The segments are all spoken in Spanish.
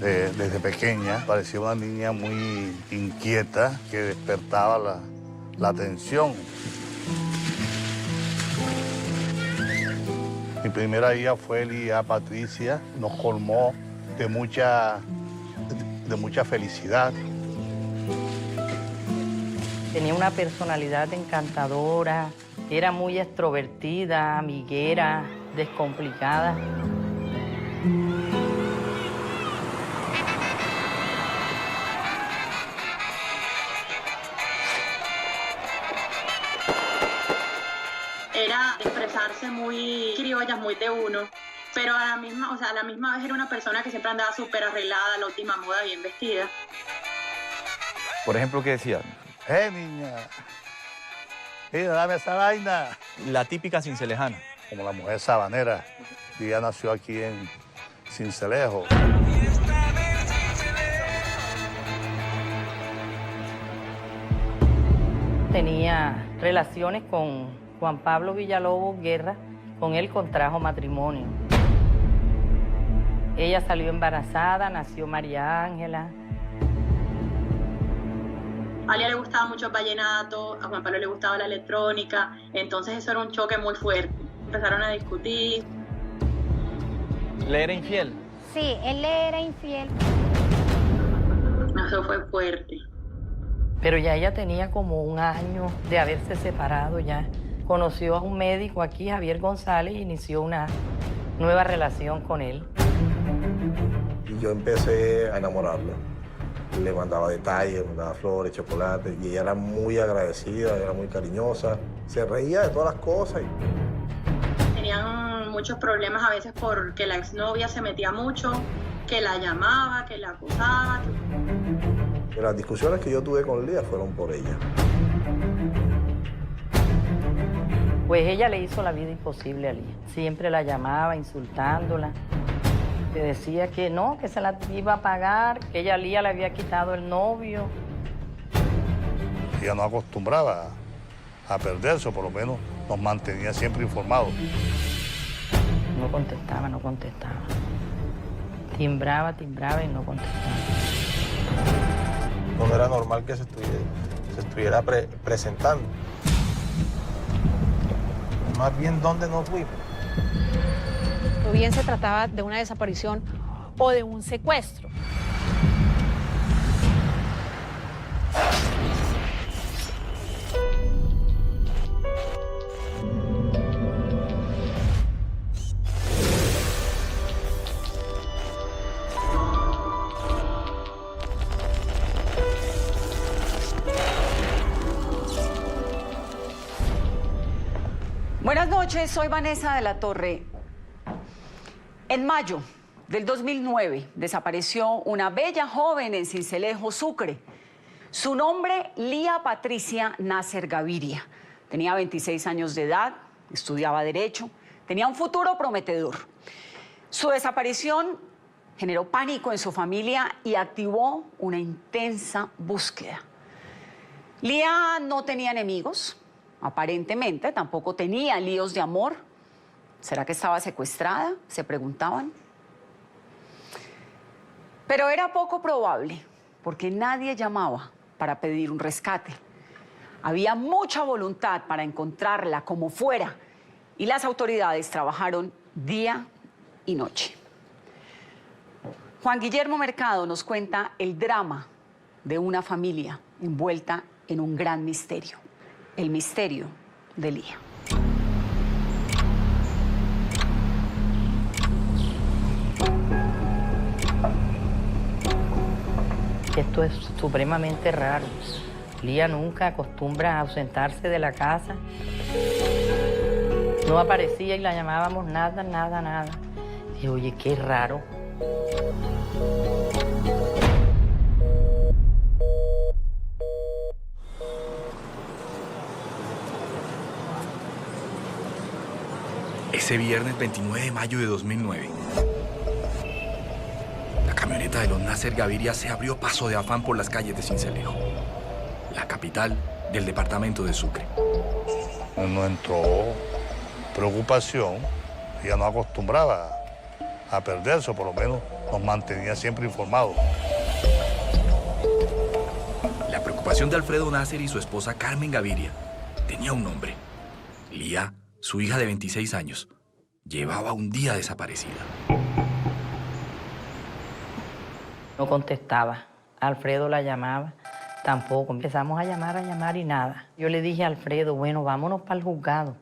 desde pequeña. Parecía una niña muy inquieta que despertaba la atención. Mi primera hija fue Lía Patricia. Nos colmó de mucha felicidad. Tenía una personalidad encantadora, era muy extrovertida, amiguera, descomplicada. Era expresarse muy criolla, muy de uno, pero a la misma vez era una persona que siempre andaba súper arreglada, la última moda, bien vestida. Por ejemplo, ¿qué decía? Niña! Mira, dame esa vaina. La típica cincelejana. Como la mujer sabanera. Ella nació aquí en Sincelejo. Tenía relaciones con Juan Pablo Villalobos Guerra, con él contrajo matrimonio. Ella salió embarazada, nació María Ángela. A Lía le gustaba mucho el vallenato, a Juan Pablo le gustaba la electrónica, entonces eso era un choque muy fuerte. Empezaron a discutir. ¿Le era infiel? Sí, él le era infiel. Eso fue fuerte. Pero ya ella tenía como un año de haberse separado ya. Conoció a un médico aquí, Javier González, e inició una nueva relación con él. Y yo empecé a enamorarla. Le mandaba detalles, le mandaba flores, chocolates, y ella era muy agradecida, era muy cariñosa. Se reía de todas las cosas. Tenían muchos problemas a veces porque la exnovia se metía mucho, que la llamaba, que la acusaba. Las discusiones que yo tuve con Lía fueron por ella. Pues ella le hizo la vida imposible a Lía. Siempre la llamaba insultándola. Le decía que no, que se la iba a pagar, que ella a Lía le había quitado el novio. Ella no acostumbraba a perderse, o por lo menos nos mantenía siempre informados. No contestaba, no contestaba. Timbraba y no contestaba. No era normal que se estuviera presentando. Más bien, ¿dónde nos fuimos? O bien se trataba de una desaparición o de un secuestro. Buenas noches, soy Vanessa de la Torre. En mayo del 2009 desapareció una bella joven en Sincelejo, Sucre. Su nombre, Lía Patricia Nasser Gaviria. Tenía 26 años de edad, estudiaba Derecho, tenía un futuro prometedor. Su desaparición generó pánico en su familia y activó una intensa búsqueda. Lía no tenía enemigos, aparentemente, tampoco tenía líos de amor. ¿Será que estaba secuestrada?, se preguntaban. Pero era poco probable, porque nadie llamaba para pedir un rescate. Había mucha voluntad para encontrarla como fuera, y las autoridades trabajaron día y noche. Juan Guillermo Mercado nos cuenta el drama de una familia envuelta en un gran misterio, el misterio de Lía. Esto es supremamente raro. Lía nunca acostumbra a ausentarse de la casa. No aparecía y la llamábamos nada. Y oye, qué raro. Ese viernes 29 de mayo de 2009. La camioneta de los Nasser Gaviria se abrió paso de afán por las calles de Sincelejo, la capital del departamento de Sucre. Nos entró preocupación. Ella no acostumbraba a perderse, o por lo menos nos mantenía siempre informados. La preocupación de Alfredo Nasser y su esposa Carmen Gaviria tenía un nombre. Lía, su hija de 26 años, llevaba un día desaparecida. No contestaba. Alfredo la llamaba, tampoco. Empezamos a llamar y nada. Yo le dije a Alfredo, bueno, vámonos para el juzgado.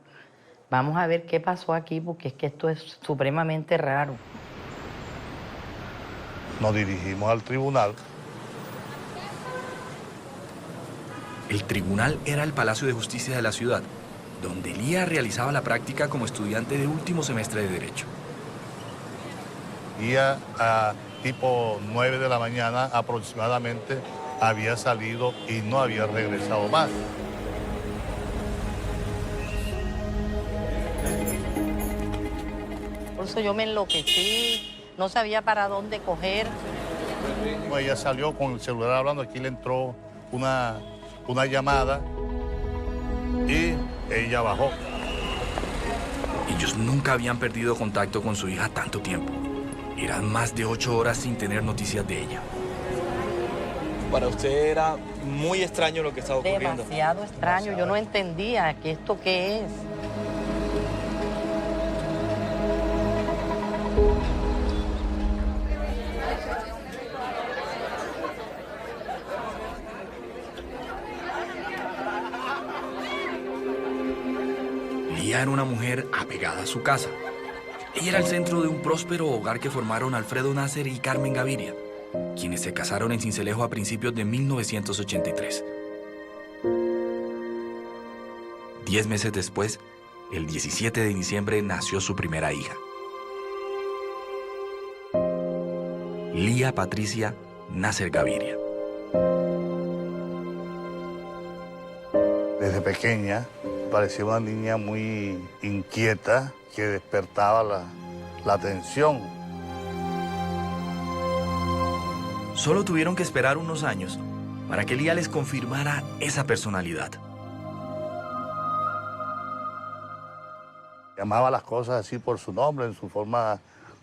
Vamos a ver qué pasó aquí, porque es que esto es supremamente raro. Nos dirigimos al tribunal. El tribunal era el Palacio de Justicia de la ciudad, donde Lía realizaba la práctica como estudiante de último semestre de Derecho. Y a tipo 9 de la mañana aproximadamente había salido y no había regresado más. Por eso yo me enloquecí, no sabía para dónde coger. Ella salió con el celular hablando, aquí le entró una llamada y ella bajó. Ellos nunca habían perdido contacto con su hija tanto tiempo. Eran más de 8 horas sin tener noticias de ella. Para usted era muy extraño lo que estaba ocurriendo. Demasiado extraño, yo no entendía que esto qué es. Lía era una mujer apegada a su casa. Ella era el centro de un próspero hogar que formaron Alfredo Nasser y Carmen Gaviria, quienes se casaron en Sincelejo a principios de 1983. 10 meses después, el 17 de diciembre, nació su primera hija. Lía Patricia Nasser Gaviria. Desde pequeña parecía una niña muy inquieta que despertaba la atención. Solo tuvieron que esperar unos años para que Lía les confirmara esa personalidad. Llamaba las cosas así por su nombre, en su forma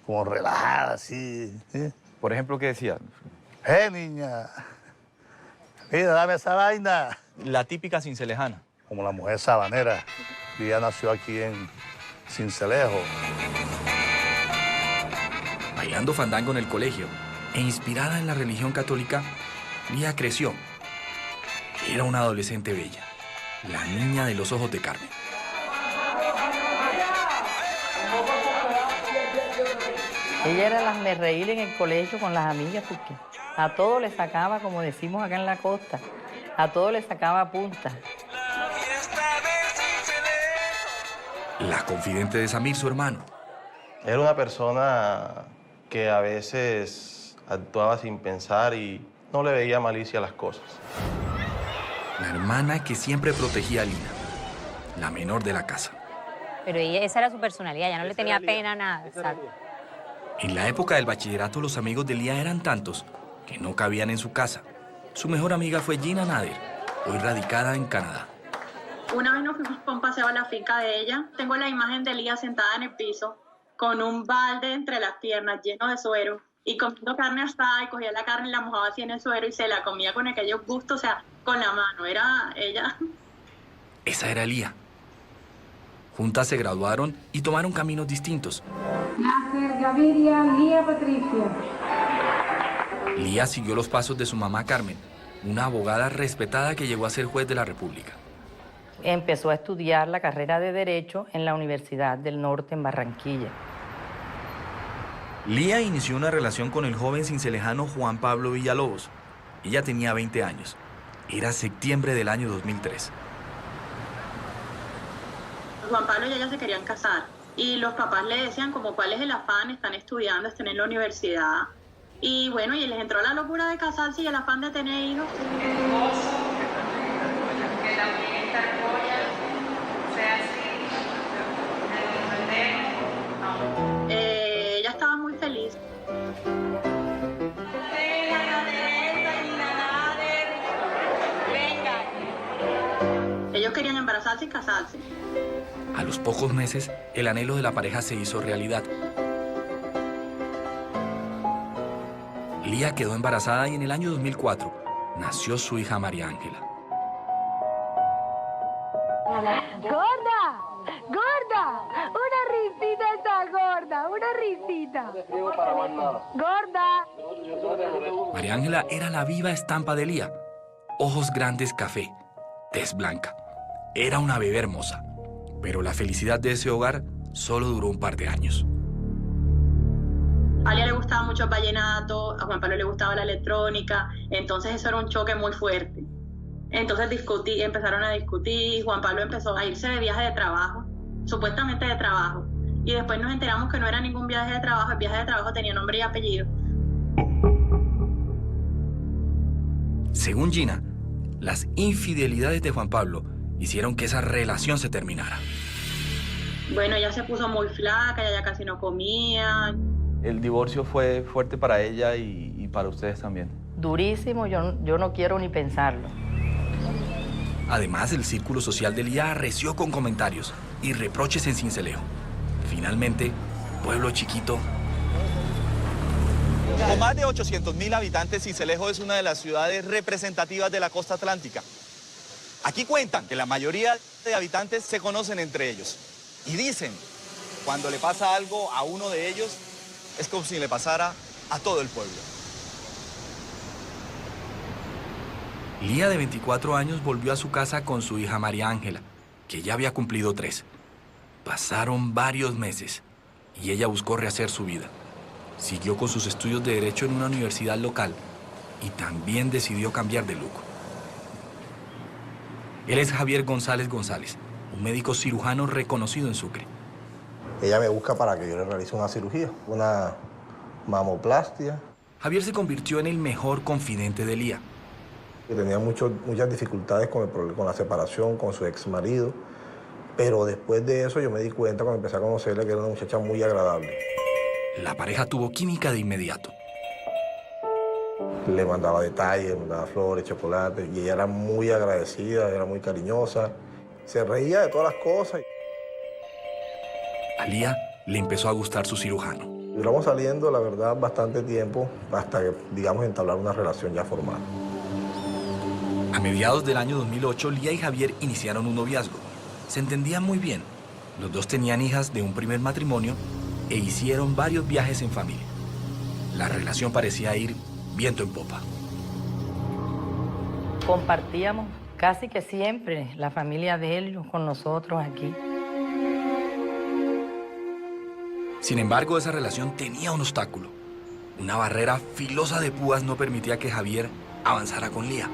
como relajada, así. ¿Sí? Por ejemplo, ¿qué decía? Niña! Mira, dame esa vaina. La típica cincelejana. Como la mujer sabanera. Ella nació aquí en Sincelejo. Bailando fandango en el colegio e inspirada en la religión católica, Lía creció. Era una adolescente bella, la niña de los ojos de Carmen. Ella era las me reír en el colegio con las amigas, porque a todo le sacaba, como decimos acá en la costa, a todo le sacaba punta. La confidente de Samir, su hermano. Era una persona que a veces actuaba sin pensar y no le veía malicia a las cosas. La hermana que siempre protegía a Lina, la menor de la casa. Pero esa era su personalidad, ya no le tenía pena nada. Exacto. En la época del bachillerato, los amigos de Lía eran tantos que no cabían en su casa. Su mejor amiga fue Gina Nader, hoy radicada en Canadá. Una vez nos fuimos por un paseo a la finca de ella. Tengo la imagen de Lía sentada en el piso con un balde entre las piernas lleno de suero y comiendo carne asada, y cogía la carne y la mojaba así en el suero y se la comía con aquellos gustos, o sea, con la mano. Era ella. Esa era Lía. Juntas se graduaron y tomaron caminos distintos. Nasser Gaviria, Lía Patricia. Lía siguió los pasos de su mamá Carmen, una abogada respetada que llegó a ser juez de la República. Empezó a estudiar la carrera de Derecho en la Universidad del Norte en Barranquilla. Lía inició una relación con el joven cincelejano Juan Pablo Villalobos. Ella tenía 20 años. Era septiembre del año 2003. Juan Pablo y ella se querían casar y los papás le decían como cuál es el afán, están estudiando, están en la universidad. Y bueno, y les entró la locura de casarse y el afán de tener hijos. Ella estaba muy feliz. Ellos querían embarazarse y casarse. A los pocos meses, el anhelo de la pareja se hizo realidad. Lía quedó embarazada y en el año 2004 nació su hija María Ángela. ¡Gorda! ¡Gorda! ¡Una risita está gorda! ¡Una risita! ¡Gorda! María Ángela era la viva estampa de Lía. Ojos grandes café, tez blanca. Era una bebé hermosa. Pero la felicidad de ese hogar solo duró un par de años. A Lía le gustaba mucho el vallenato, a Juan Pablo le gustaba la electrónica, entonces eso era un choque muy fuerte. Entonces empezaron a discutir, Juan Pablo empezó a irse de viaje de trabajo, supuestamente de trabajo, y después nos enteramos que no era ningún viaje de trabajo, el viaje de trabajo tenía nombre y apellido. Según Gina, las infidelidades de Juan Pablo hicieron que esa relación se terminara. Bueno, ella se puso muy flaca, ella ya casi no comía. El divorcio fue fuerte para ella y para ustedes también. Durísimo, yo no quiero ni pensarlo. Además, el círculo social de Lía arreció con comentarios y reproches en Sincelejo. Finalmente, pueblo chiquito. Con más de 800.000 habitantes, Sincelejo es una de las ciudades representativas de la costa atlántica. Aquí cuentan que la mayoría de habitantes se conocen entre ellos. Y dicen, cuando le pasa algo a uno de ellos, es como si le pasara a todo el pueblo. Lía, de 24 años, volvió a su casa con su hija María Ángela, que ya había cumplido 3. Pasaron varios meses y ella buscó rehacer su vida. Siguió con sus estudios de Derecho en una universidad local y también decidió cambiar de look. Él es Javier González González, un médico cirujano reconocido en Sucre. Ella me busca para que yo le realice una cirugía, una mamoplastia. Javier se convirtió en el mejor confidente de Lía. Tenía muchas dificultades con la separación, con su ex marido, pero después de eso yo me di cuenta cuando empecé a conocerla que era una muchacha muy agradable. La pareja tuvo química de inmediato. Le mandaba detalles, le mandaba flores, chocolates, y ella era muy agradecida, era muy cariñosa, se reía de todas las cosas. A Lía le empezó a gustar su cirujano. Duramos saliendo, la verdad, bastante tiempo hasta que, digamos, entablar una relación ya formal. A mediados del año 2008, Lía y Javier iniciaron un noviazgo. Se entendían muy bien. Los dos tenían hijas de un primer matrimonio e hicieron varios viajes en familia. La relación parecía ir viento en popa. Compartíamos casi que siempre la familia de él con nosotros aquí. Sin embargo, esa relación tenía un obstáculo. Una barrera filosa de púas no permitía que Javier avanzara con Lía.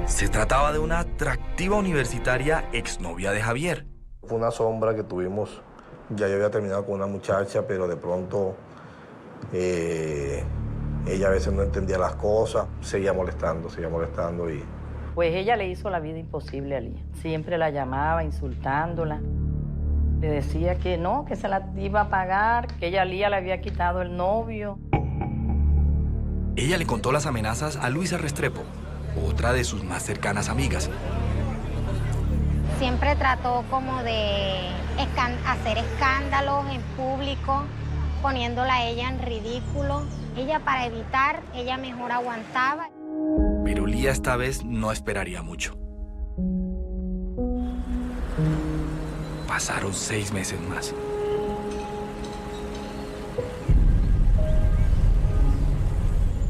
Se trataba de una atractiva universitaria exnovia de Javier. Fue una sombra que tuvimos, ya yo había terminado con una muchacha, pero de pronto ella a veces no entendía las cosas, seguía molestando y... Pues ella le hizo la vida imposible a Lía. Siempre la llamaba insultándola. Le decía que no, que se la iba a pagar, que ella a Lía le había quitado el novio. Ella le contó las amenazas a Luisa Restrepo, otra de sus más cercanas amigas. Siempre trató como de hacer escándalos en público, poniéndola a ella en ridículo. Ella, para evitar, ella mejor aguantaba. Pero Lía esta vez no esperaría mucho. Pasaron 6 meses más.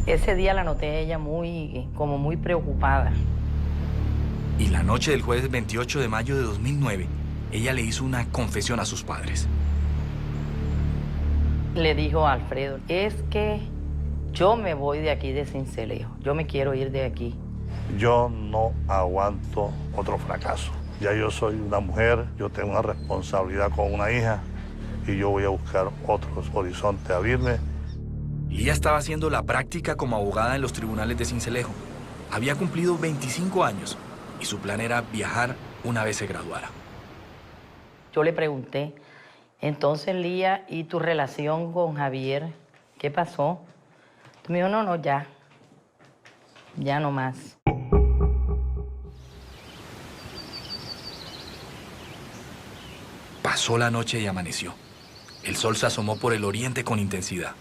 Ese día la noté a ella como muy preocupada. Y la noche del jueves 28 de mayo de 2009, ella le hizo una confesión a sus padres. Le dijo a Alfredo, es que yo me voy de aquí de Sincelejo, yo me quiero ir de aquí. Yo no aguanto otro fracaso. Ya yo soy una mujer, yo tengo una responsabilidad con una hija y yo voy a buscar otros horizontes, abrirme. Lía estaba haciendo la práctica como abogada en los tribunales de Sincelejo. Había cumplido 25 años y su plan era viajar una vez se graduara. Yo le pregunté, entonces Lía, ¿y tu relación con Javier? ¿Qué pasó? Me dijo, no, ya no más. Pasó la noche y amaneció. El sol se asomó por el oriente con intensidad.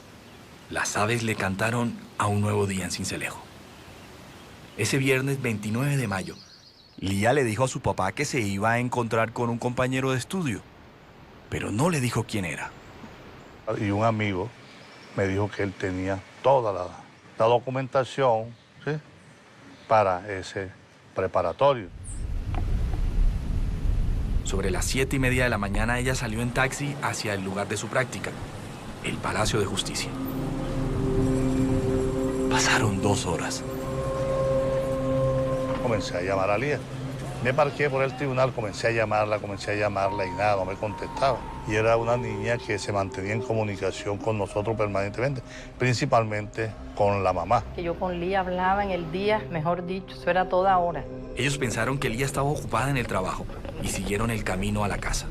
Las aves le cantaron a un nuevo día en Sincelejo. Ese viernes 29 de mayo, Lía le dijo a su papá que se iba a encontrar con un compañero de estudio, pero no le dijo quién era. Y un amigo me dijo que él tenía toda la documentación, ¿sí?, para ese preparatorio. Sobre las 7:30 de la mañana, ella salió en taxi hacia el lugar de su práctica, el Palacio de Justicia. Pasaron 2 horas. Comencé a llamar a Lía. Me parqué por el tribunal, comencé a llamarla y nada, no me contestaba. Y era una niña que se mantenía en comunicación con nosotros permanentemente, principalmente con la mamá. Que yo con Lía hablaba en el día, mejor dicho, eso era toda hora. Ellos pensaron que Lía estaba ocupada en el trabajo y siguieron el camino a la casa.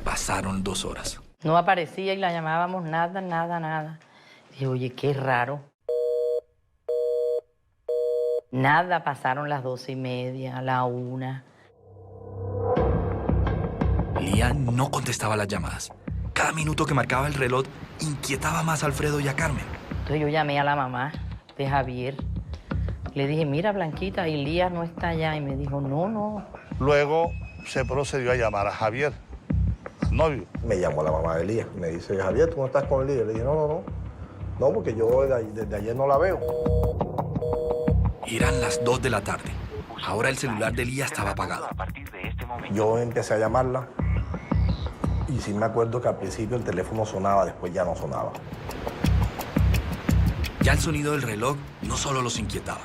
Pasaron 2 horas. No aparecía y la llamábamos nada. Dije, oye, qué raro. Nada, pasaron las 12:30, la 1. Lía no contestaba las llamadas. Cada minuto que marcaba el reloj inquietaba más a Alfredo y a Carmen. Entonces yo llamé a la mamá de Javier. Le dije, mira, Blanquita, y Lía no está allá. Y me dijo, no. Luego se procedió a llamar a Javier, al novio. Me llamó la mamá de Lía. Me dice, Javier, ¿tú no estás con Lía? Le dije, no, porque yo desde ayer no la veo. Eran las 2 de la tarde. Ahora el celular de Lía estaba apagado. Yo empecé a llamarla y sí me acuerdo que al principio el teléfono sonaba, después ya no sonaba. Ya el sonido del reloj no solo los inquietaba.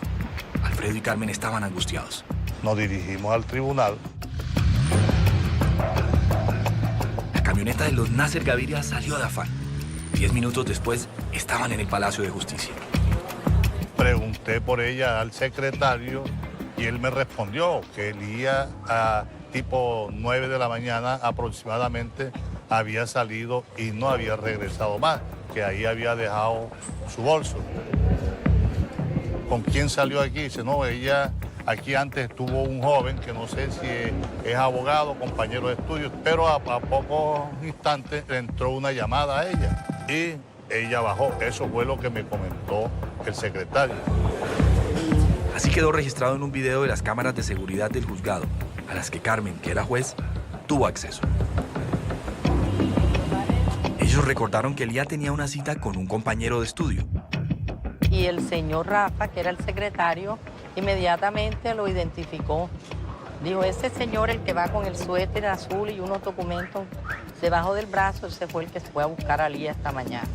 Alfredo y Carmen estaban angustiados. Nos dirigimos al tribunal. La camioneta de los Nasser Gaviria salió de afán. 10 minutos después estaban en el Palacio de Justicia. Pregunté por ella al secretario y él me respondió que Lía a tipo 9 de la mañana aproximadamente había salido y no había regresado más, que ahí había dejado su bolso. ¿Con quién salió aquí? Dice, no, ella aquí antes tuvo un joven que no sé si es abogado, compañero de estudios, pero a pocos instantes le entró una llamada a ella y ella bajó. Eso fue lo que me comentó el secretario. Así quedó registrado en un video de las cámaras de seguridad del juzgado, a las que Carmen, que era juez, tuvo acceso. Ellos recordaron que Lía tenía una cita con un compañero de estudio. Y el señor Rafa, que era el secretario, inmediatamente lo identificó. Dijo, ese señor, el que va con el suéter azul y unos documentos debajo del brazo, ese fue el que se fue a buscar a Lía esta mañana.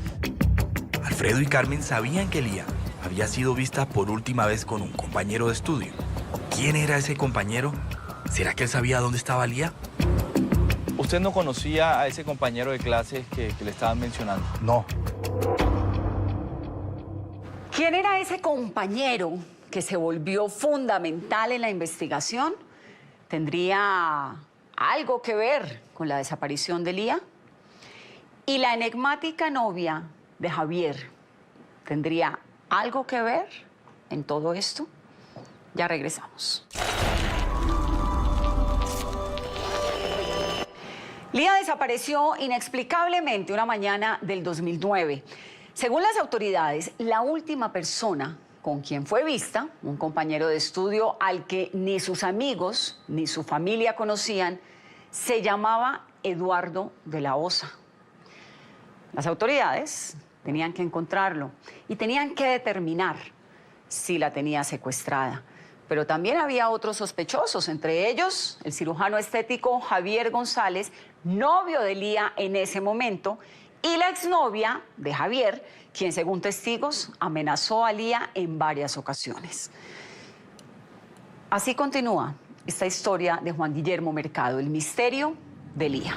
Alfredo y Carmen sabían que Lía había sido vista por última vez con un compañero de estudio. ¿Quién era ese compañero? ¿Será que él sabía dónde estaba Lía? ¿Usted no conocía a ese compañero de clases que le estaban mencionando? No. ¿Quién era ese compañero que se volvió fundamental en la investigación? ¿Tendría algo que ver con la desaparición de Lía? ¿Y la enigmática novia de Javier tendría algo que ver en todo esto? Ya regresamos. Lía desapareció inexplicablemente una mañana del 2009. Según las autoridades, la última persona con quien fue vista, un compañero de estudio al que ni sus amigos ni su familia conocían, se llamaba Eduardo de la Osa. Las autoridades tenían que encontrarlo y tenían que determinar si la tenía secuestrada. Pero también había otros sospechosos, entre ellos el cirujano estético Javier González, novio de Lía en ese momento, y la exnovia de Javier, quien según testigos amenazó a Lía en varias ocasiones. Así continúa esta historia de Juan Guillermo Mercado, el misterio de Lía.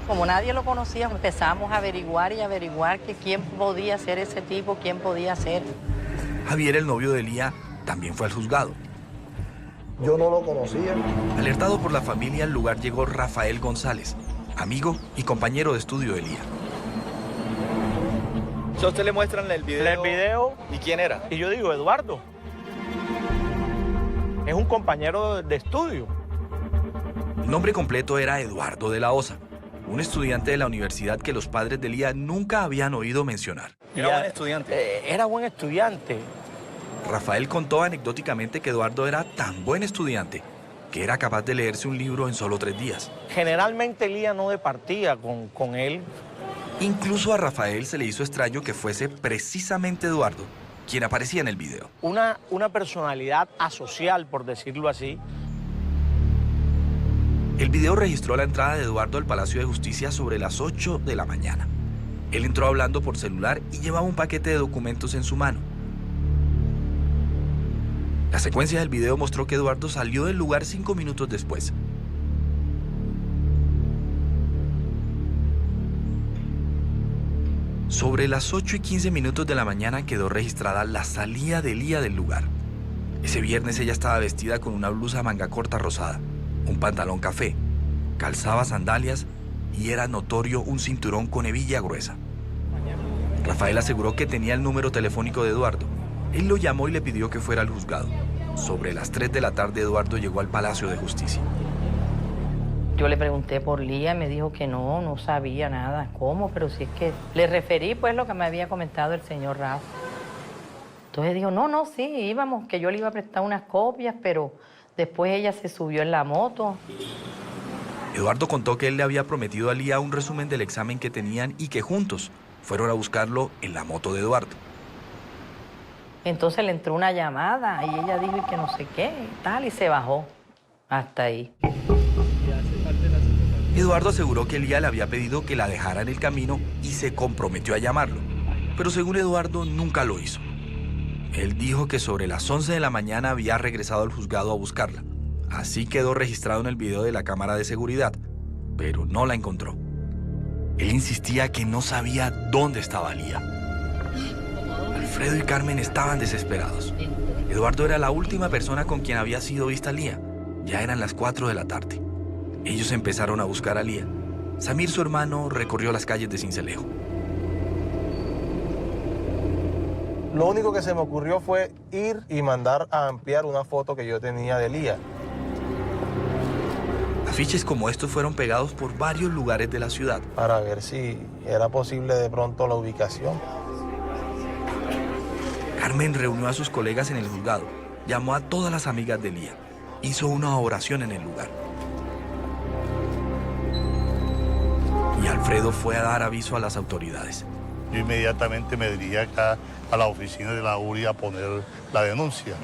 Como nadie lo conocía, empezamos a averiguar que quién podía ser ese tipo, quién podía ser. Javier, el novio de Lía, también fue al juzgado. Yo no lo conocía. Alertado por la familia, al lugar llegó Rafael González, amigo y compañero de estudio de Lía. ¿A usted le muestran el video? El video. ¿Y quién era? Y yo digo, Eduardo. es un compañero de estudio. El nombre completo era Eduardo de la Osa, un estudiante de la universidad que los padres de Lía nunca habían oído mencionar. ¿Era buen estudiante? Era buen estudiante. Rafael contó anecdóticamente que Eduardo era tan buen estudiante que era capaz de leerse un libro en solo 3 días. Generalmente Lía no departía con él. Incluso a Rafael se le hizo extraño que fuese precisamente Eduardo quien aparecía en el video. Una personalidad asocial, por decirlo así. El video registró la entrada de Eduardo al Palacio de Justicia sobre las 8 de la mañana. Él entró hablando por celular y llevaba un paquete de documentos en su mano. La secuencia del video mostró que Eduardo salió del lugar 5 minutos después. Sobre las 8:15 de la mañana quedó registrada la salida de Lía del lugar. Ese viernes ella estaba vestida con una blusa manga corta rosada, un pantalón café, calzaba sandalias y era notorio un cinturón con hebilla gruesa. Rafael aseguró que tenía el número telefónico de Eduardo. Él lo llamó y le pidió que fuera al juzgado. Sobre las 3 de la tarde Eduardo llegó al Palacio de Justicia. Yo le pregunté por Lía, me dijo que no sabía nada. ¿Cómo? Pero si es que le referí pues lo que me había comentado el señor Rafa. Entonces dijo, no, sí, íbamos, que yo le iba a prestar unas copias, pero después ella se subió en la moto. Eduardo contó que él le había prometido a Lía un resumen del examen que tenían y que juntos fueron a buscarlo en la moto de Eduardo. Entonces le entró una llamada y ella dijo y que no sé qué y tal, y se bajó. Hasta ahí. Eduardo aseguró que Lía le había pedido que la dejara en el camino y se comprometió a llamarlo. Pero según Eduardo, nunca lo hizo. Él dijo que sobre las 11 de la mañana había regresado al juzgado a buscarla. Así quedó registrado en el video de la cámara de seguridad, pero no la encontró. Él insistía que no sabía dónde estaba Lía. Alfredo y Carmen estaban desesperados. Eduardo era la última persona con quien había sido vista Lía. Ya eran las 4 de la tarde. Ellos empezaron a buscar a Lía. Samir, su hermano, recorrió las calles de Sincelejo. Lo único que se me ocurrió fue ir y mandar a ampliar una foto que yo tenía de Lía. Afiches como estos fueron pegados por varios lugares de la ciudad. Para ver si era posible de pronto la ubicación. Carmen reunió a sus colegas en el juzgado, llamó a todas las amigas de Lía, hizo una oración en el lugar. Y Alfredo fue a dar aviso a las autoridades. Yo inmediatamente me dirigí acá a la oficina de la URI a poner la denuncia.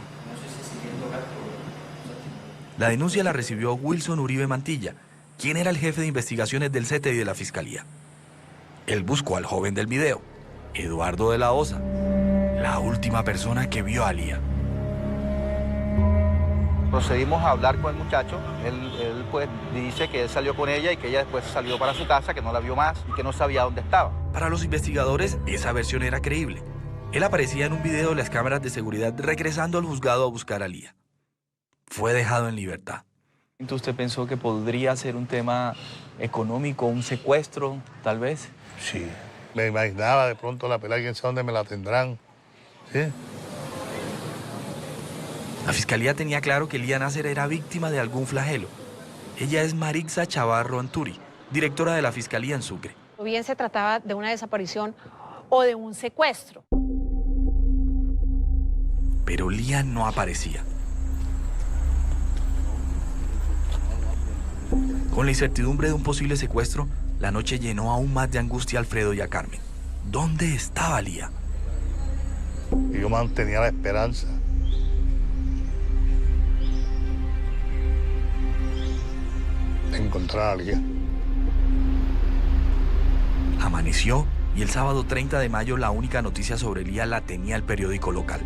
La denuncia la recibió Wilson Uribe Mantilla, quien era el jefe de investigaciones del CTI de la Fiscalía. Él buscó al joven del video, Eduardo de la Osa, la última persona que vio a Lía. Procedimos a hablar con el muchacho. Él pues dice que él salió con ella y que ella después salió para su casa, que no la vio más y que no sabía dónde estaba. Para los investigadores, esa versión era creíble. Él aparecía en un video de las cámaras de seguridad regresando al juzgado a buscar a Lía. Fue dejado en libertad. ¿Usted pensó que podría ser un tema económico, un secuestro, tal vez? Sí, me imaginaba de pronto la pelea, quién sabe dónde me la tendrán. ¿Sí? La fiscalía tenía claro que Lía Nasser era víctima de algún flagelo. Ella es Marixa Chavarro Anturi, directora de la Fiscalía en Sucre. O bien se trataba de una desaparición o de un secuestro. Pero Lía no aparecía. Con la incertidumbre de un posible secuestro, la noche llenó aún más de angustia a Alfredo y a Carmen. ¿Dónde estaba Lía? Y yo mantenía la esperanza. De encontrar a Lía. Amaneció y el sábado 30 de mayo la única noticia sobre Lía la tenía el periódico local.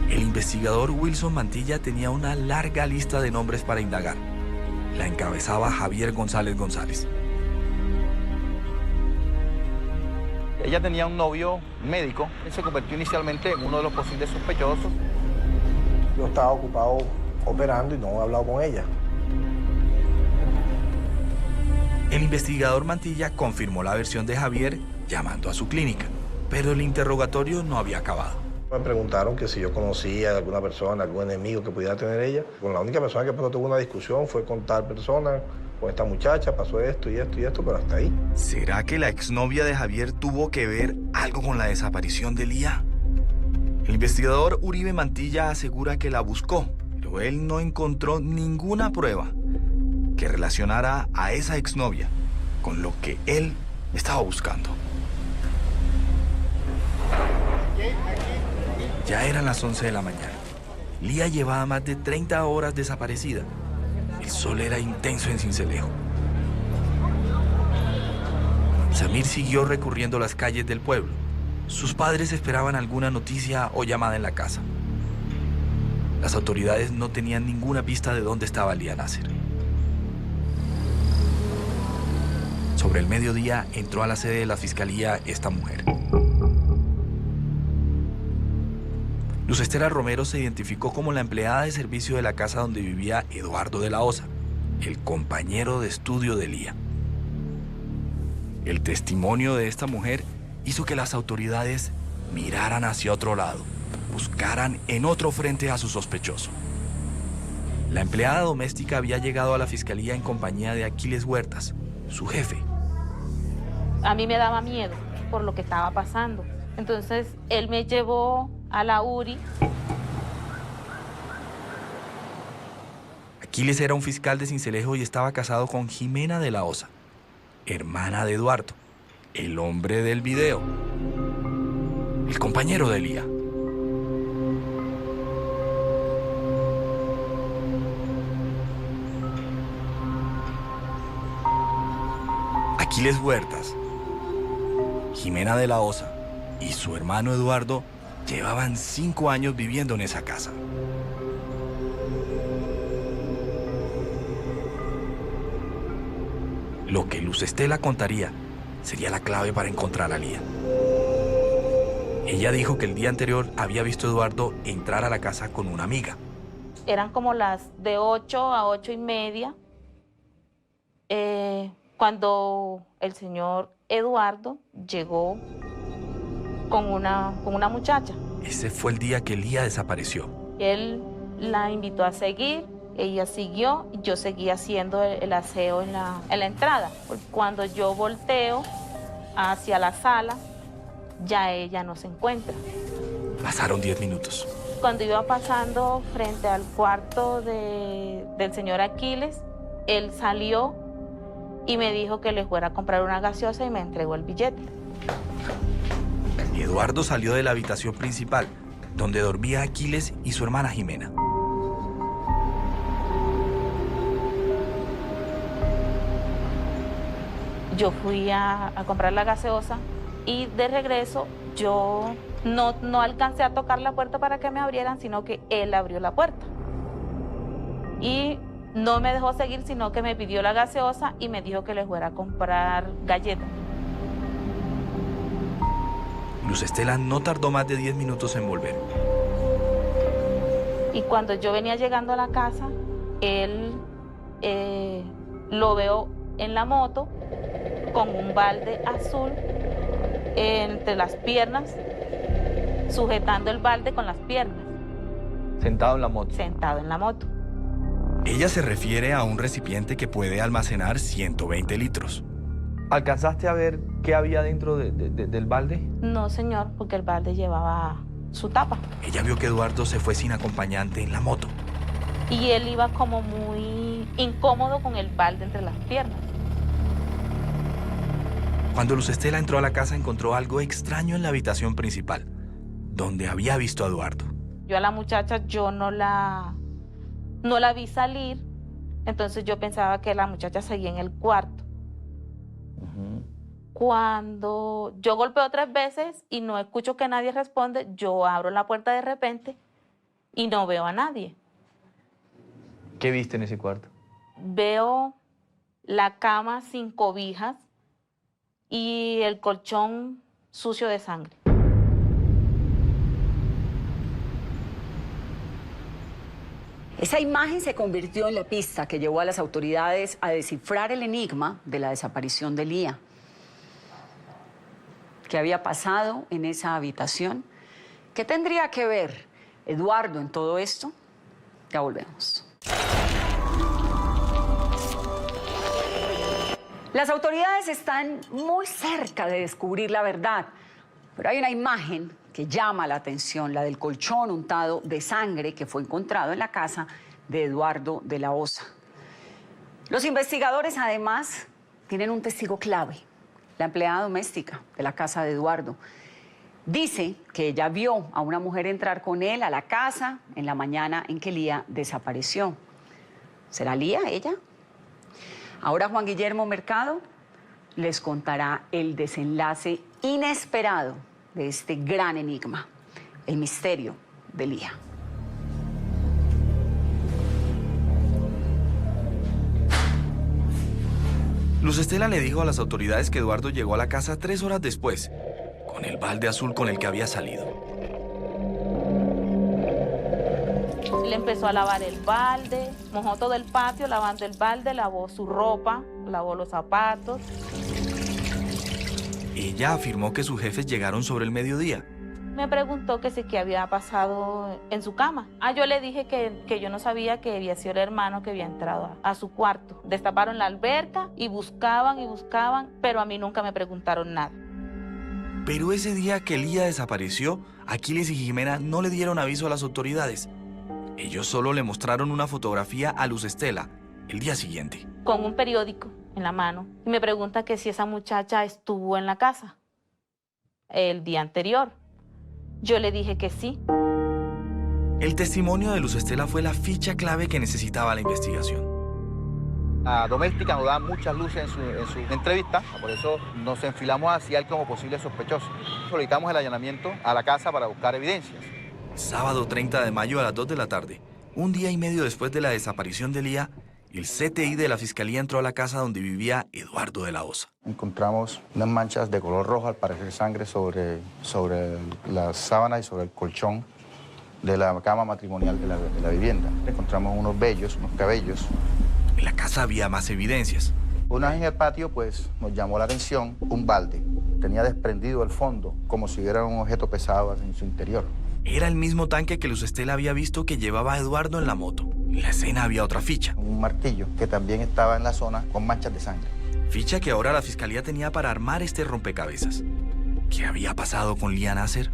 El investigador Wilson Mantilla tenía una larga lista de nombres para indagar. La encabezaba Javier González González. Ella tenía un novio médico. Él se convirtió inicialmente en uno de los posibles sospechosos. Yo estaba ocupado operando y no he hablado con ella. El investigador Mantilla confirmó la versión de Javier llamando a su clínica, pero el interrogatorio no había acabado. Me preguntaron que si yo conocía a alguna persona, algún enemigo que pudiera tener ella. Con la única persona que tuvo una discusión fue con tal persona, con esta muchacha, pasó esto y esto y esto, pero hasta ahí. ¿Será que la exnovia de Javier tuvo que ver algo con la desaparición de Lía? El investigador Uribe Mantilla asegura que la buscó, pero él no encontró ninguna prueba que relacionara a esa exnovia con lo que él estaba buscando. Ya eran las 11 de la mañana. Lía llevaba más de 30 horas desaparecida. El sol era intenso en Sincelejo. Samir siguió recorriendo las calles del pueblo. Sus padres esperaban alguna noticia o llamada en la casa. Las autoridades no tenían ninguna pista de dónde estaba Lía Nasser. Sobre el mediodía entró a la sede de la fiscalía esta mujer. Luz Estela Romero se identificó como la empleada de servicio de la casa donde vivía Eduardo de la Osa, el compañero de estudio de Lía. El testimonio de esta mujer hizo que las autoridades miraran hacia otro lado, buscaran en otro frente a su sospechoso. La empleada doméstica había llegado a la fiscalía en compañía de Aquiles Huertas, su jefe. A mí me daba miedo por lo que estaba pasando. Entonces, él me llevó a la URI. Aquiles era un fiscal de Sincelejo y estaba casado con Jimena de la Osa, hermana de Eduardo, el hombre del video, el compañero de Lía. Aquiles Huertas, Jimena de la Osa y su hermano Eduardo llevaban 5 años viviendo en esa casa. Lo que Luz Estela contaría sería la clave para encontrar a Lía. Ella dijo que el día anterior había visto a Eduardo entrar a la casa con una amiga. Eran como las de 8 a 8:30, cuando el señor Eduardo llegó con una muchacha. Ese fue el día que Lía desapareció. Él la invitó a seguir, ella siguió y yo seguí haciendo el aseo en la entrada. Cuando yo volteo hacia la sala, ya ella no se encuentra. Pasaron 10 minutos. Cuando iba pasando frente al cuarto del señor Aquiles, él salió y me dijo que le fuera a comprar una gaseosa y me entregó el billete. Eduardo salió de la habitación principal, donde dormía Aquiles y su hermana Jimena. Yo fui a comprar la gaseosa y de regreso yo no alcancé a tocar la puerta para que me abrieran, sino que él abrió la puerta. Y no me dejó seguir, sino que me pidió la gaseosa y me dijo que le fuera a comprar galletas. Luz Estela no tardó más de 10 minutos en volver. Y cuando yo venía llegando a la casa, él lo veo en la moto con un balde azul entre las piernas, sujetando el balde con las piernas. Sentado en la moto. Sentado en la moto. Ella se refiere a un recipiente que puede almacenar 120 litros. ¿Alcanzaste a ver qué había dentro del balde? No, señor, porque el balde llevaba su tapa. Ella vio que Eduardo se fue sin acompañante en la moto. Y él iba como muy incómodo con el balde entre las piernas. Cuando Luz Estela entró a la casa, encontró algo extraño en la habitación principal, donde había visto a Eduardo. Yo a la muchacha no la vi salir, entonces yo pensaba que la muchacha seguía en el cuarto. Cuando yo golpeo 3 veces y no escucho que nadie responde, yo abro la puerta de repente y no veo a nadie. ¿Qué viste en ese cuarto? Veo la cama sin cobijas y el colchón sucio de sangre. Esa imagen se convirtió en la pista que llevó a las autoridades a descifrar el enigma de la desaparición de Lía. ¿Qué había pasado en esa habitación? ¿Qué tendría que ver Eduardo en todo esto? Ya volvemos. Las autoridades están muy cerca de descubrir la verdad, pero hay una imagen que llama la atención, la del colchón untado de sangre que fue encontrado en la casa de Eduardo de la Osa. Los investigadores, además, tienen un testigo clave, la empleada doméstica de la casa de Eduardo. Dice que ella vio a una mujer entrar con él a la casa en la mañana en que Lía desapareció. ¿Será Lía ella? Ahora Juan Guillermo Mercado les contará el desenlace inesperado de este gran enigma, el misterio de Lía. Luz Estela le dijo a las autoridades que Eduardo llegó a la casa 3 horas después, con el balde azul con el que había salido. Le empezó a lavar el balde, mojó todo el patio lavando el balde, lavó su ropa, lavó los zapatos. Ella afirmó que sus jefes llegaron sobre el mediodía. Me preguntó que sí, qué había pasado en su cama. Yo le dije que yo no sabía que había sido el hermano que había entrado a su cuarto. Destaparon la alberca y buscaban, pero a mí nunca me preguntaron nada. Pero ese día que Lía desapareció, Aquiles y Jimena no le dieron aviso a las autoridades. Ellos solo le mostraron una fotografía a Luz Estela el día siguiente. Con un periódico en la mano. Y me pregunta que si esa muchacha estuvo en la casa el día anterior. Yo le dije que sí. El testimonio de Luz Estela fue la ficha clave que necesitaba la investigación. La doméstica nos da muchas luces en su entrevista, por eso nos enfilamos hacia él como posible sospechoso. Solicitamos el allanamiento a la casa para buscar evidencias. Sábado 30 de mayo a las 2 de la tarde, un día y medio después de la desaparición de Lía, el CTI de la Fiscalía entró a la casa donde vivía Eduardo de la Osa. Encontramos unas manchas de color rojo, al parecer sangre, sobre las sábanas y sobre el colchón de la cama matrimonial de la vivienda. Encontramos unos vellos, unos cabellos. En la casa había más evidencias. Una vez en el patio, pues, nos llamó la atención un balde. Tenía desprendido el fondo, como si hubiera un objeto pesado en su interior. Era el mismo tanque que Luz Estela había visto que llevaba a Eduardo en la moto. En la escena había otra ficha. Un martillo que también estaba en la zona con manchas de sangre. Ficha que ahora la Fiscalía tenía para armar este rompecabezas. ¿Qué había pasado con Lía Nasser?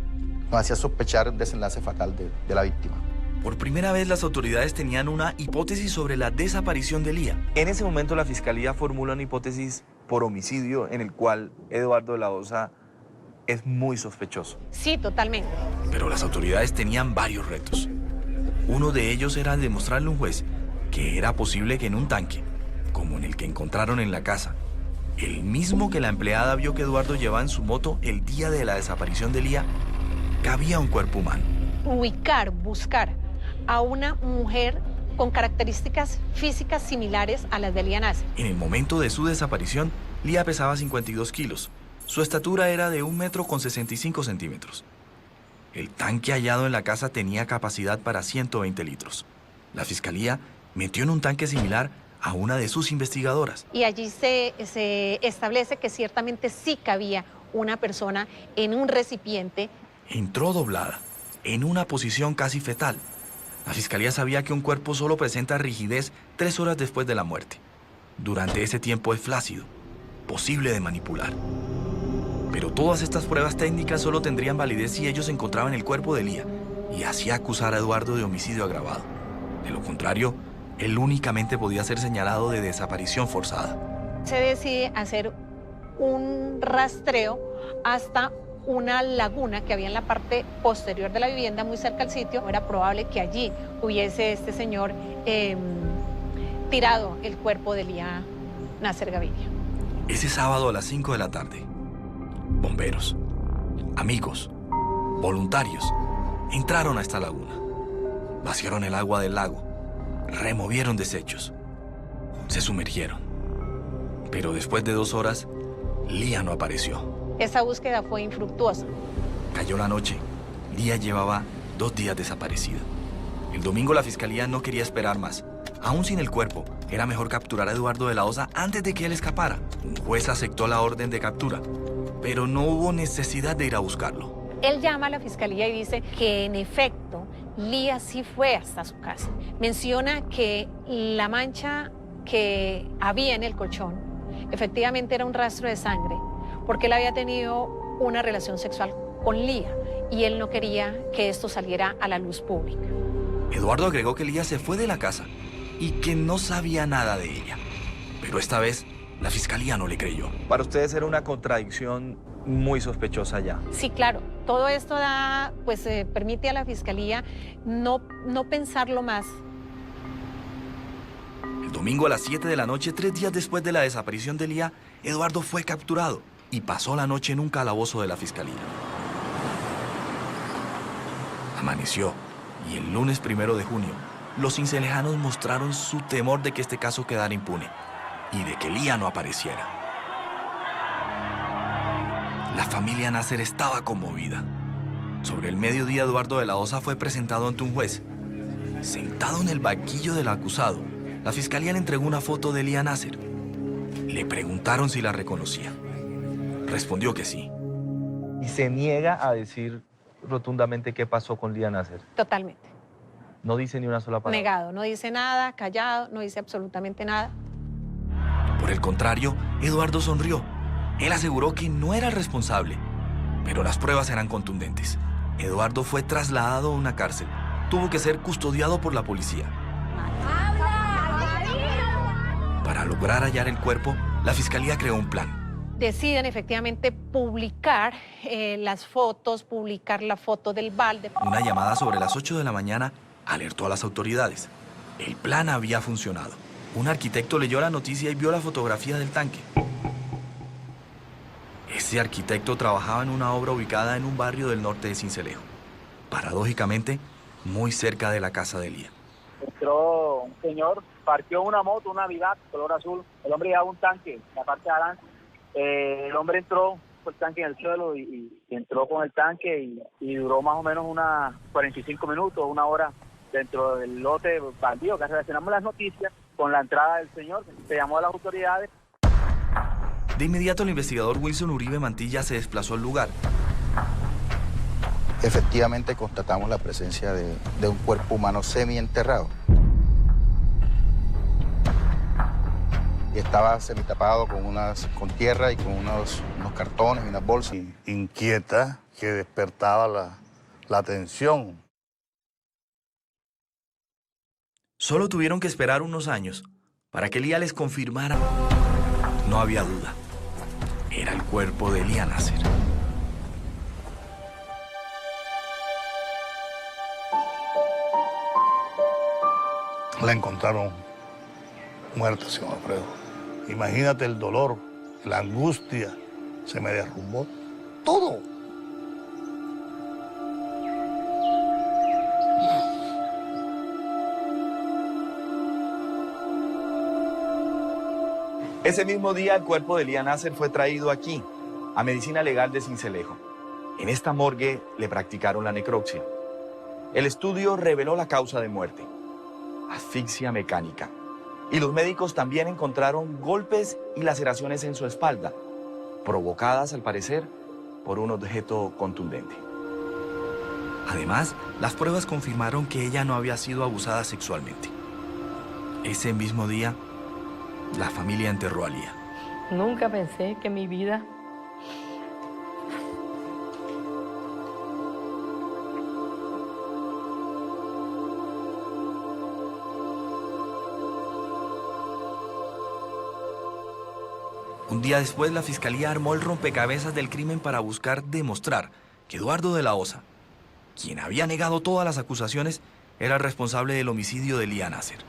Nos hacía sospechar un desenlace fatal de la víctima. Por primera vez las autoridades tenían una hipótesis sobre la desaparición de Lía. En ese momento la Fiscalía formula una hipótesis por homicidio en el cual Eduardo de la Osa es muy sospechoso. Sí, totalmente. Pero las autoridades tenían varios retos. Uno de ellos era demostrarle a un juez que era posible que en un tanque, como en el que encontraron en la casa, el mismo que la empleada vio que Eduardo llevaba en su moto el día de la desaparición de Lía, cabía un cuerpo humano. Buscar a una mujer con características físicas similares a las de Lía Nasser. En el momento de su desaparición, Lía pesaba 52 kilos. Su estatura era de 1,65 m. El tanque hallado en la casa tenía capacidad para 120 litros. La Fiscalía metió en un tanque similar a una de sus investigadoras. Y allí se establece que ciertamente sí cabía una persona en un recipiente. Entró doblada, en una posición casi fetal. La Fiscalía sabía que un cuerpo solo presenta rigidez 3 horas después de la muerte. Durante ese tiempo es flácido, posible de manipular. Pero todas estas pruebas técnicas solo tendrían validez si ellos encontraban el cuerpo de Lía y así acusar a Eduardo de homicidio agravado. De lo contrario, él únicamente podía ser señalado de desaparición forzada. Se decide hacer un rastreo hasta una laguna que había en la parte posterior de la vivienda, muy cerca al sitio. Era probable que allí hubiese este señor tirado el cuerpo de Lía Nasser Gaviria. Ese sábado a las 5 de la tarde, bomberos, amigos, voluntarios entraron a esta laguna. Vaciaron el agua del lago, removieron desechos, se sumergieron. Pero después de 2 horas, Lía no apareció. Esa búsqueda fue infructuosa. Cayó la noche. Lía llevaba 2 días desaparecida. El domingo la Fiscalía no quería esperar más. Aún sin el cuerpo, era mejor capturar a Eduardo de la Osa antes de que él escapara. Un juez aceptó la orden de captura, pero no hubo necesidad de ir a buscarlo. Él llama a la fiscalía y dice que en efecto Lía sí fue hasta su casa. Menciona que la mancha que había en el colchón efectivamente era un rastro de sangre porque él había tenido una relación sexual con Lía y él no quería que esto saliera a la luz pública. Eduardo agregó que Lía se fue de la casa y que no sabía nada de ella. Pero esta vez la fiscalía no le creyó. Para ustedes era una contradicción muy sospechosa ya. Sí, claro. Todo esto permite a la fiscalía no pensarlo más. El domingo a las 7 de la noche, 3 días después de la desaparición de Lía, Eduardo fue capturado y pasó la noche en un calabozo de la fiscalía. Amaneció y el lunes 1 de junio, los cincelejanos mostraron su temor de que este caso quedara impune y de que Lía no apareciera. La familia Nasser estaba conmovida. Sobre el mediodía, Eduardo de la Osa fue presentado ante un juez. Sentado en el banquillo del acusado, la fiscalía le entregó una foto de Lía Nasser. Le preguntaron si la reconocía. Respondió que sí. Y se niega a decir rotundamente qué pasó con Lía Nasser. Totalmente. No dice ni una sola palabra. Negado, no dice nada, callado, no dice absolutamente nada. Por el contrario, Eduardo sonrió. Él aseguró que no era el responsable, pero las pruebas eran contundentes. Eduardo fue trasladado a una cárcel. Tuvo que ser custodiado por la policía. Para lograr hallar el cuerpo, la fiscalía creó un plan. Deciden efectivamente publicar las fotos, publicar la foto del balde. Una llamada sobre las 8 de la mañana alertó a las autoridades. El plan había funcionado. Un arquitecto leyó la noticia y vio la fotografía del tanque. Ese arquitecto trabajaba en una obra ubicada en un barrio del norte de Sincelejo. Paradójicamente, muy cerca de la casa de Lía. Entró un señor, parqueó una moto, una Vivat, color azul. El hombre llevaba un tanque en la parte de adelante. El hombre entró con el tanque en el suelo y entró con el tanque y duró más o menos unas 45 minutos, una hora dentro del lote baldío. Que relacionamos las noticias con la entrada del señor. Se llamó a las autoridades. De inmediato, el investigador Wilson Uribe Mantilla se desplazó al lugar. Efectivamente, constatamos la presencia de un cuerpo humano semienterrado. Y estaba semitapado con tierra y con unos cartones y unas bolsas. Inquieta, que despertaba la atención. Solo tuvieron que esperar unos años para que Lía les confirmara. No había duda. Era el cuerpo de Lía Nasser. La encontraron muerta, señor Alfredo. Imagínate el dolor, la angustia. Se me derrumbó todo. Ese mismo día, el cuerpo de Lía Nasser fue traído aquí, a Medicina Legal de Sincelejo. En esta morgue le practicaron la necropsia. El estudio reveló la causa de muerte: asfixia mecánica. Y los médicos también encontraron golpes y laceraciones en su espalda, provocadas, al parecer, por un objeto contundente. Además, las pruebas confirmaron que ella no había sido abusada sexualmente. Ese mismo día, la familia enterró a Lía. Nunca pensé que mi vida Un día después, la fiscalía armó el rompecabezas del crimen para buscar demostrar que Eduardo de la Osa, quien había negado todas las acusaciones, era el responsable del homicidio de Lía Nasser.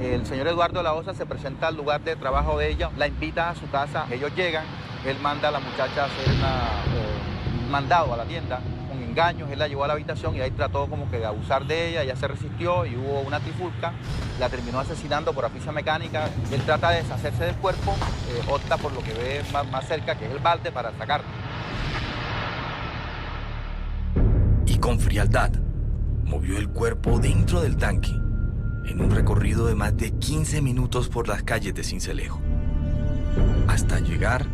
El señor Eduardo de la Osa se presenta al lugar de trabajo de ella, la invita a su casa, ellos llegan, él manda a la muchacha a hacer un mandado a la tienda, con engaños, él la llevó a la habitación y ahí trató como que de abusar de ella se resistió y hubo una trifulca, la terminó asesinando por asfixia mecánica, él trata de deshacerse del cuerpo, opta por lo que ve más cerca, que es el balde, para sacarlo. Y con frialdad, movió el cuerpo dentro del tanque, en un recorrido de más de 15 minutos por las calles de Sincelejo, hasta llegar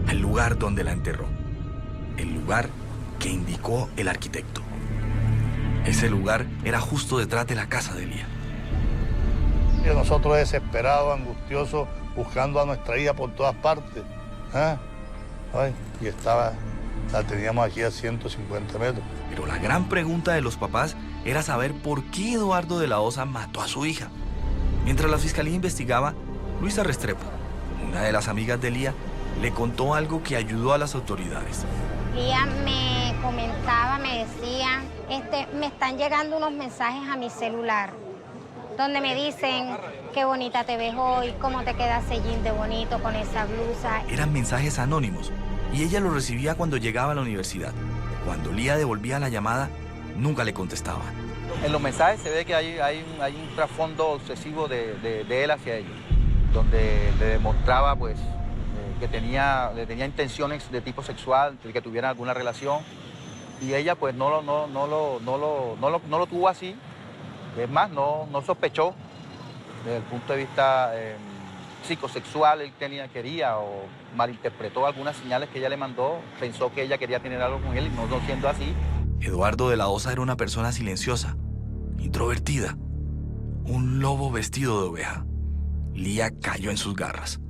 al lugar donde la enterró. el lugar que indicó el arquitecto. Ese lugar era justo detrás de la casa de Elías. Y nosotros desesperados, angustiosos, buscando a nuestra hija por todas partes. Ay, y la teníamos aquí a 150 metros. Pero la gran pregunta de los papás era saber por qué Eduardo de la Osa mató a su hija. Mientras la fiscalía investigaba, Luisa Restrepo, una de las amigas de Elías, le contó algo que ayudó a las autoridades. Elías me comentaba, me decía, me están llegando unos mensajes a mi celular donde me dicen qué bonita te ves hoy, cómo te queda ese jean de bonito con esa blusa. Eran mensajes anónimos y ella los recibía cuando llegaba a la universidad. Cuando Lía devolvía la llamada, nunca le contestaba. En los mensajes se ve que hay un trasfondo obsesivo de él hacia ellos, donde le demostraba pues, que tenía intenciones de tipo sexual, de que tuvieran alguna relación, y ella pues no lo tuvo así. Es más, no sospechó desde el punto de vista psicosexual, él quería o malinterpretó algunas señales que ella le mandó, pensó que ella quería tener algo con él y no siendo así. Eduardo de la Osa era una persona silenciosa, introvertida, un lobo vestido de oveja. Lía cayó en sus garras.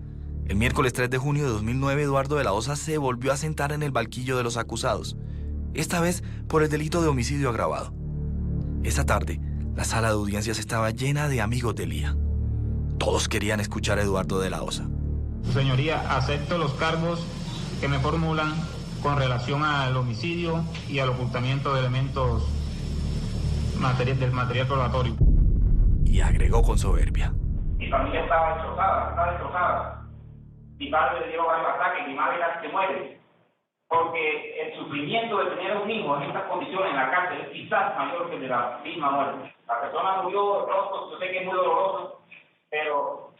El miércoles 3 de junio de 2009, Eduardo de la Osa se volvió a sentar en el banquillo de los acusados, esta vez por el delito de homicidio agravado. Esa tarde, la sala de audiencias estaba llena de amigos de Lía. Todos querían escuchar a Eduardo de la Osa. Su señoría, acepto los cargos que me formulan con relación al homicidio y al ocultamiento de elementos del material probatorio. Y agregó con soberbia. Mi familia estaba destrozada. Mi padre le dio varios ataques, mi madre casi se muere. Porque el sufrimiento de tener a un hijo en estas condiciones en la cárcel es quizás mayor que el de la misma muerte. La persona murió de pronto, yo sé que es muy doloroso, pero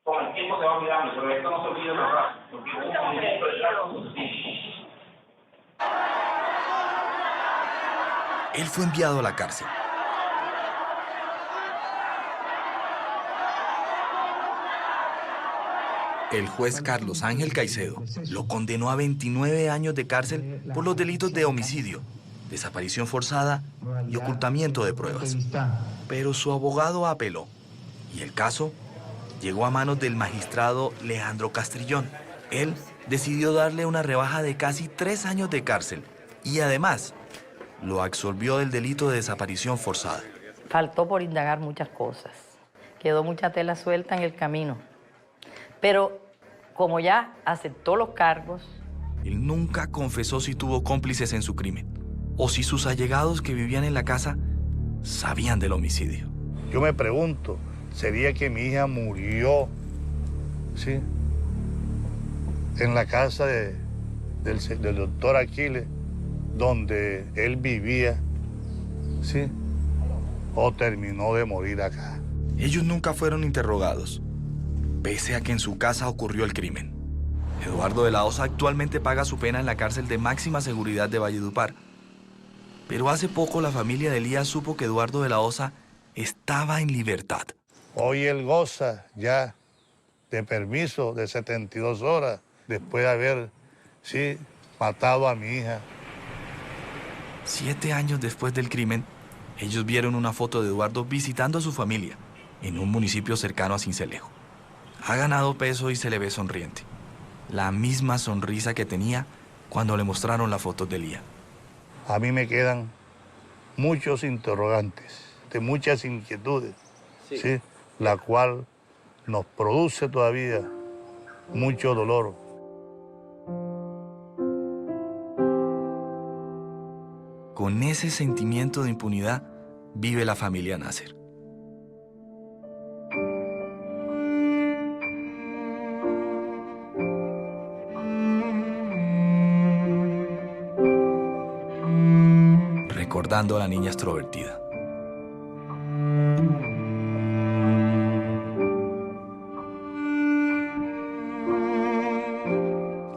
con el tiempo se va olvidando, pero esto no se olvida de verdad. Porque un sufrimiento de Él fue enviado a la cárcel. El juez Carlos Ángel Caicedo lo condenó a 29 años de cárcel por los delitos de homicidio, desaparición forzada y ocultamiento de pruebas. Pero su abogado apeló y el caso llegó a manos del magistrado Leandro Castrillón. Él decidió darle una rebaja de casi 3 años de cárcel y además lo absolvió del delito de desaparición forzada. Faltó por indagar muchas cosas. Quedó mucha tela suelta en el camino. Pero como ya aceptó los cargos... Él nunca confesó si tuvo cómplices en su crimen o si sus allegados que vivían en la casa sabían del homicidio. Yo me pregunto, ¿sería que mi hija murió, sí, en la casa del doctor Aquiles, donde él vivía, sí, o terminó de morir acá? Ellos nunca fueron interrogados, pese a que en su casa ocurrió el crimen. Eduardo de la Osa actualmente paga su pena en la cárcel de máxima seguridad de Valledupar. Pero hace poco la familia de Elías supo que Eduardo de la Osa estaba en libertad. Hoy él goza ya de permiso de 72 horas después de haber, sí, matado a mi hija. 7 años después del crimen, ellos vieron una foto de Eduardo visitando a su familia en un municipio cercano a Sincelejo. Ha ganado peso y se le ve sonriente. La misma sonrisa que tenía cuando le mostraron la foto de Lía. A mí me quedan muchos interrogantes, de muchas inquietudes, ¿sí? La cual nos produce todavía mucho dolor. Con ese sentimiento de impunidad vive la familia Nasser. Recordando a la niña extrovertida.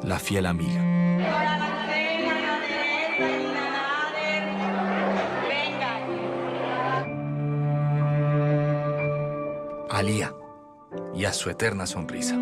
La fiel amiga. A Lía y a su eterna sonrisa.